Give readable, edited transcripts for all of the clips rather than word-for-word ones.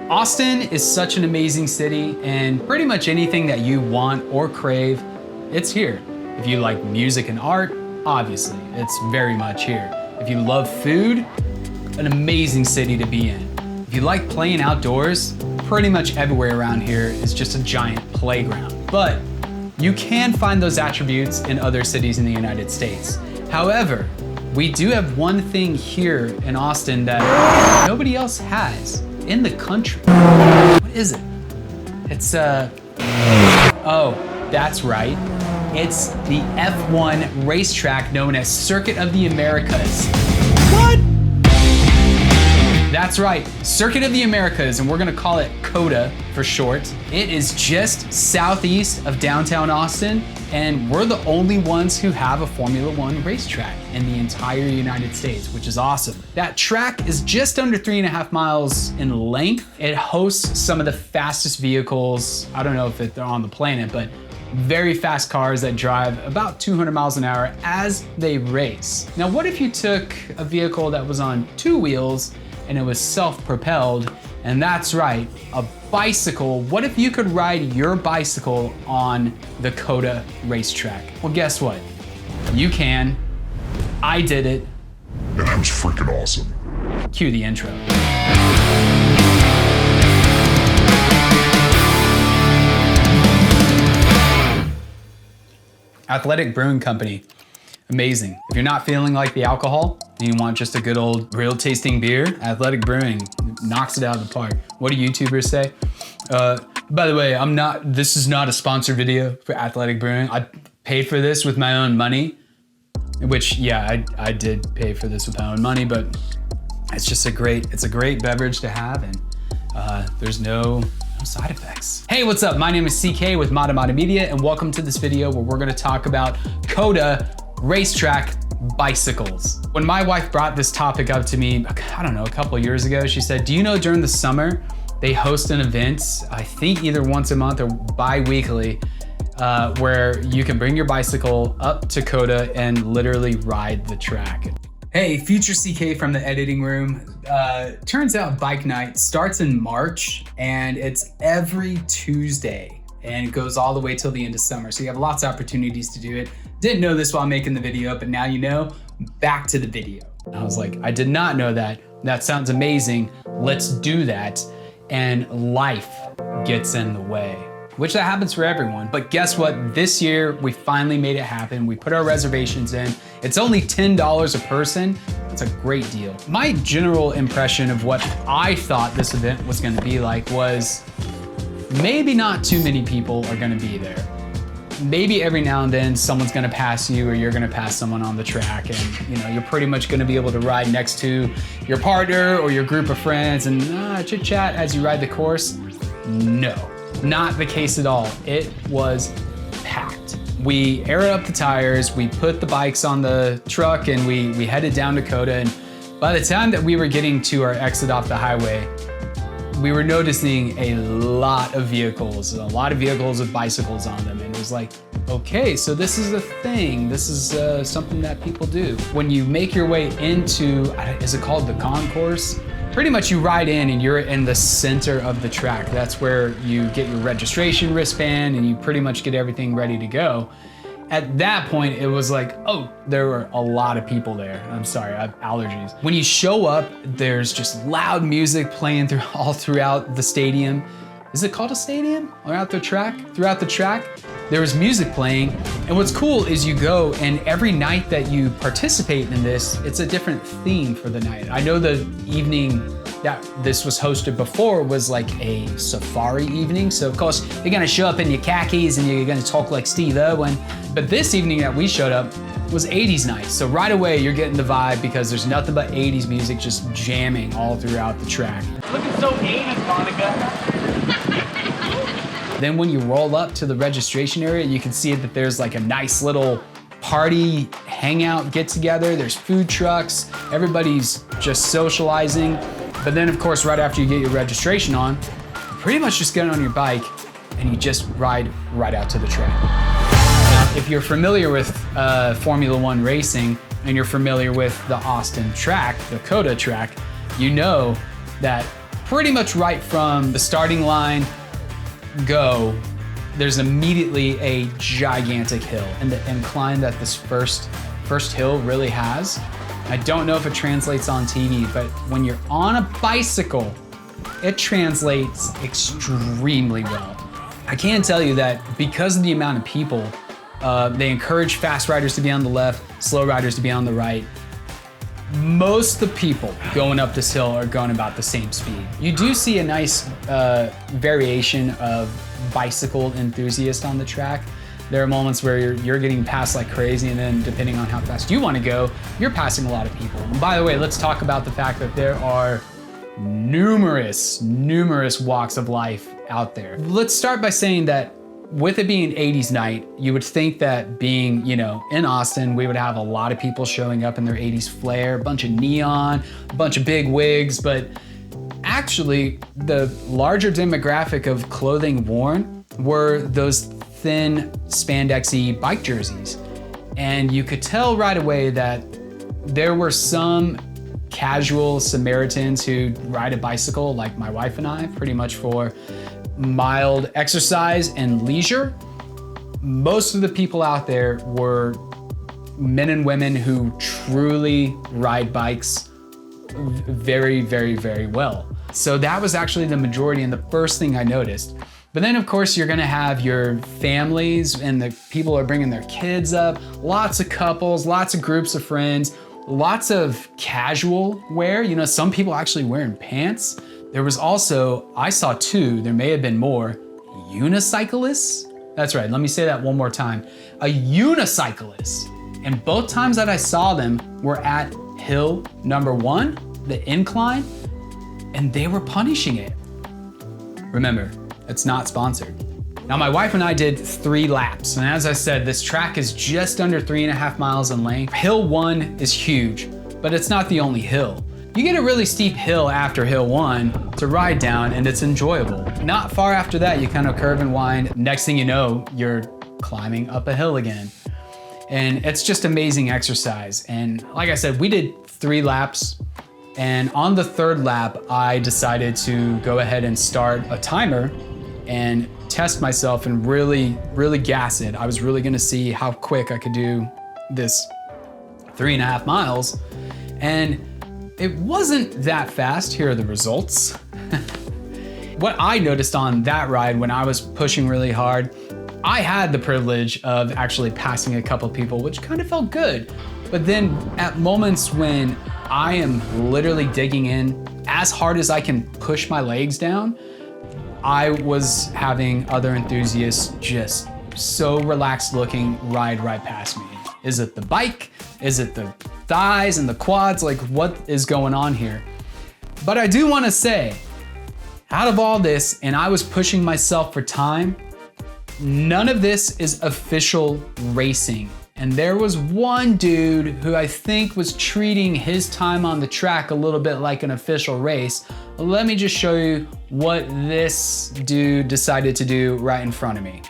Austin is such an amazing city, and pretty much anything that you want or crave, it's here. If you like music and art, obviously, it's very much here. If you love food, an amazing city to be in. If you like playing outdoors, pretty much everywhere around here is just a giant playground. But you can find those attributes in other cities in the United States. However, we do have one thing here in Austin that nobody else has in the country. What is it? It's oh, that's right. It's the F1 racetrack known as Circuit of the Americas. What? That's right, Circuit of the Americas, and we're gonna call it COTA for short. It is just southeast of downtown Austin, and we're the only ones who have a Formula One racetrack in the entire United States, which is awesome. That track is just under 3.5 miles in length. It hosts some of the fastest vehicles, I don't know if they're on the planet, but very fast cars that drive about 200 miles an hour as they race. Now, what if you took a vehicle that was on 2 wheels and it was self-propelled? And that's right, a bicycle. What if you could ride your bicycle on the COTA racetrack? Well, guess what? You can. I did it. And it was freaking awesome. Cue the intro. Athletic Brewing Company. Amazing. If you're not feeling like the alcohol and you want just a good old real tasting beer, Athletic Brewing knocks it out of the park. What do YouTubers say? By the way, this is not a sponsored video for Athletic Brewing. I paid for this with my own money, which yeah, I did pay for this with my own money, but it's a great beverage to have, and there's no side effects. Hey, what's up? My name is CK with Mata Media, and welcome to this video where we're gonna talk about COTA racetrack bicycles. When my wife brought this topic up to me, I don't know, a couple years ago, she said, do you know during the summer, they host an event, I think either once a month or bi-weekly, where you can bring your bicycle up to COTA and literally ride the track. Hey, future CK from the editing room. Turns out bike night starts in March and it's every Tuesday and it goes all the way till the end of summer. So you have lots of opportunities to do it. Didn't know this while making the video, but now you know. Back to the video. I was like, I did not know that. That sounds amazing. Let's do that. And life gets in the way, which that happens for everyone. But guess what? This year, we finally made it happen. We put our reservations in. It's only $10 a person. It's a great deal. My general impression of what I thought this event was gonna be like was maybe not too many people are gonna be there. Maybe every now and then someone's gonna pass you or you're gonna pass someone on the track, and you're pretty much gonna be able to ride next to your partner or your group of friends and chit chat as you ride the course. No, not the case at all. It was packed. We aired up the tires, we put the bikes on the truck, and we headed down to COTA, and by the time that we were getting to our exit off the highway, we were noticing a lot of vehicles with bicycles on them, and it was like, okay, so this is a thing. This is something that people do. When you make your way into, is it called the concourse? Pretty much you ride in and you're in the center of the track. That's where you get your registration wristband and you pretty much get everything ready to go. At that point, it was like, oh, there were a lot of people there. I'm sorry, I have allergies. When you show up, there's just loud music playing all throughout the stadium. Is it called a stadium? Throughout the track, there was music playing. And what's cool is you go, and every night that you participate in this, it's a different theme for the night. I know the evening that this was hosted before was like a safari evening. So of course, you're gonna show up in your khakis and you're gonna talk like Steve Irwin. But this evening that we showed up was 80s night. So right away, you're getting the vibe because there's nothing but 80s music just jamming all throughout the track. Looking so 80s, Monica. Then when you roll up to the registration area, you can see that there's like a nice little party, hangout, get together. There's food trucks. Everybody's just socializing. But then of course, right after you get your registration on, you pretty much just get on your bike and you just ride right out to the track. Now, if you're familiar with Formula One racing and you're familiar with the Austin track, the COTA track, you know that pretty much right from the starting line go, there's immediately a gigantic hill. And the incline that this first hill really has, I don't know if it translates on TV, but when you're on a bicycle, it translates extremely well. I can tell you that because of the amount of people, they encourage fast riders to be on the left, slow riders to be on the right. Most of the people going up this hill are going about the same speed. You do see a nice variation of bicycle enthusiasts on the track. There are moments where you're getting passed like crazy, and then depending on how fast you want to go, you're passing a lot of people. And by the way, let's talk about the fact that there are numerous walks of life out there. Let's start by saying that with it being 80s night, you would think that being, in Austin, we would have a lot of people showing up in their 80s flair, a bunch of neon, a bunch of big wigs, but actually the larger demographic of clothing worn were those thin spandexy bike jerseys. And you could tell right away that there were some casual Samaritans who ride a bicycle like my wife and I, pretty much for mild exercise and leisure. Most of the people out there were men and women who truly ride bikes very, very, very well. So that was actually the majority and the first thing I noticed. But then of course you're gonna have your families and the people are bringing their kids up, lots of couples, lots of groups of friends, lots of casual wear. Some people actually wearing pants. There was also, I saw two, there may have been more, unicyclists. That's right, let me say that one more time. A unicyclist. And both times that I saw them were at hill number 1, the incline, and they were punishing it. Remember, it's not sponsored. Now my wife and I did 3 laps. And as I said, this track is just under 3.5 miles in length. Hill 1 is huge, but it's not the only hill. You get a really steep hill after hill 1 to ride down, and it's enjoyable. Not far after that, you kind of curve and wind. Next thing you know, you're climbing up a hill again. And it's just amazing exercise. And like I said, we did 3 laps. And on the 3rd lap, I decided to go ahead and start a timer and test myself and really gas it. I was really gonna see how quick I could do this 3.5 miles. And it wasn't that fast. Here are the results. What I noticed on that ride when I was pushing really hard, I had the privilege of actually passing a couple people, which kind of felt good. But then at moments when I am literally digging in as hard as I can push my legs down, I was having other enthusiasts just so relaxed looking ride right past me. Is it the bike? Is it the thighs and the quads? Like, what is going on here? But I do want to say, out of all this, and I was pushing myself for time, none of this is official racing. And there was one dude who I think was treating his time on the track a little bit like an official race. Let me just show you what this dude decided to do right in front of me.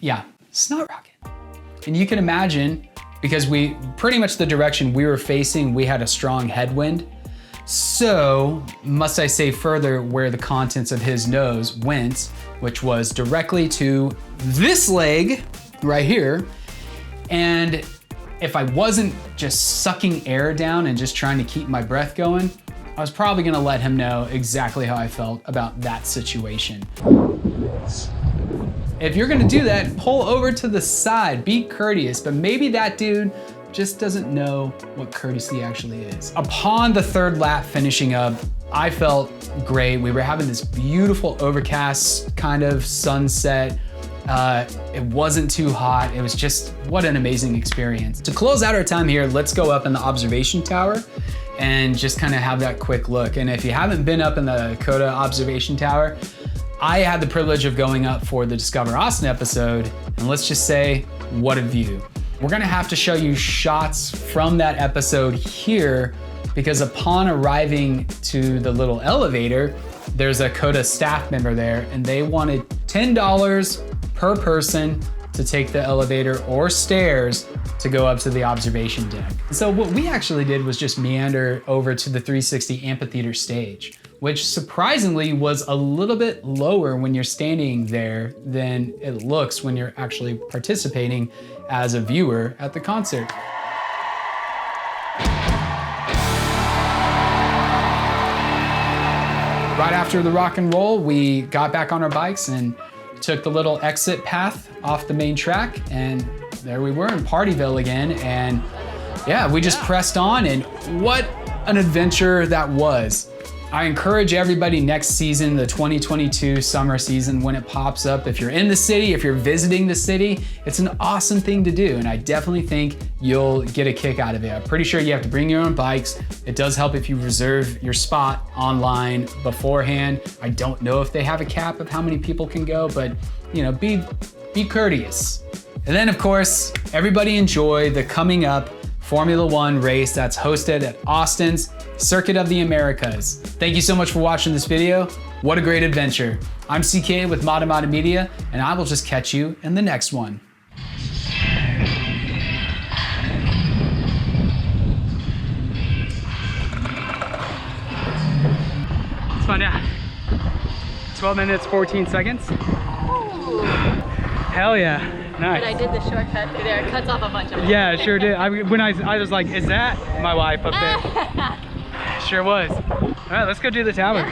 Yeah, snot rocket. And you can imagine, because we pretty much the direction we were facing, we had a strong headwind. So, must I say further where the contents of his nose went, which was directly to this leg right here. And if I wasn't just sucking air down and just trying to keep my breath going, I was probably gonna let him know exactly how I felt about that situation. If you're gonna do that, pull over to the side, be courteous, but maybe that dude just doesn't know what courtesy actually is. Upon the 3rd lap finishing up, I felt great. We were having this beautiful overcast kind of sunset. It wasn't too hot. It was just, what an amazing experience. To close out our time here, let's go up in the observation tower and just kind of have that quick look. And if you haven't been up in the COTA observation tower, I had the privilege of going up for the Discover Austin episode, and let's just say, what a view. We're gonna have to show you shots from that episode here, because upon arriving to the little elevator, there's a COTA staff member there, and they wanted $10 per person to take the elevator or stairs to go up to the observation deck. So what we actually did was just meander over to the 360 amphitheater stage, which surprisingly was a little bit lower when you're standing there than it looks when you're actually participating as a viewer at the concert. Right after the rock and roll, we got back on our bikes and took the little exit path off the main track, and there we were in Partyville again. And yeah, we just pressed on, and what an adventure that was. I encourage everybody next season, the 2022 summer season, when it pops up, if you're in the city, if you're visiting the city, it's an awesome thing to do. And I definitely think you'll get a kick out of it. I'm pretty sure you have to bring your own bikes. It does help if you reserve your spot online beforehand. I don't know if they have a cap of how many people can go, but you know, be courteous. And then of course, everybody enjoy the coming up Formula One race that's hosted at Austin's Circuit of the Americas. Thank you so much for watching this video. What a great adventure. I'm CK with Mata Media, and I will just catch you in the next one. Let's find out. 12 minutes, 14 seconds. Ooh. Hell yeah. Nice. But I did the shortcut through there. It cuts off a bunch of them. Yeah, it sure did. I was like, is that my wife up there? Sure was. All right, let's go do the tower.